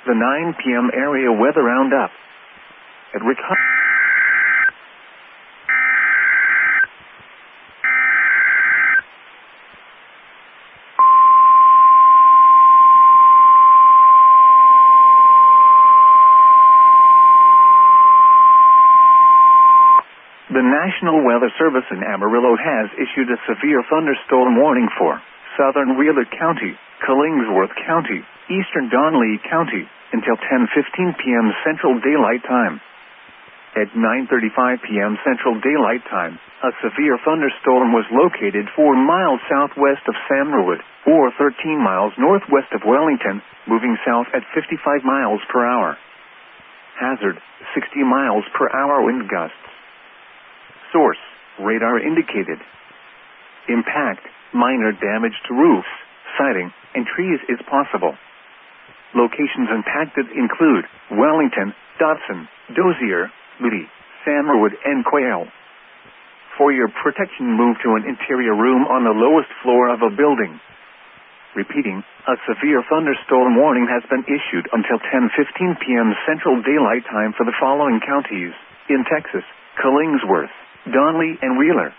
The 9 p.m. area weather roundup. At The National Weather Service in Amarillo has issued a severe thunderstorm warning for southern Wheeler County, Killingsworth County, eastern Donley County, until 10:15 p.m. Central Daylight Time. At 9:35 p.m. Central Daylight Time, a severe thunderstorm was located 4 miles southwest of Amarillo, or 13 miles northwest of Wellington, moving south at 55 miles per hour. Hazard, 60 miles per hour wind gusts. Source, radar indicated. Impact, minor damage to roofs, siding, and trees is possible. Locations impacted include Wellington, Dodson, Dozier, Moody, Samarwood, and Quail. For your protection, move to an interior room on the lowest floor of a building. Repeating, a severe thunderstorm warning has been issued until 10:15 p.m. Central Daylight Time for the following counties in Texas: Killingsworth, Donley, and Wheeler.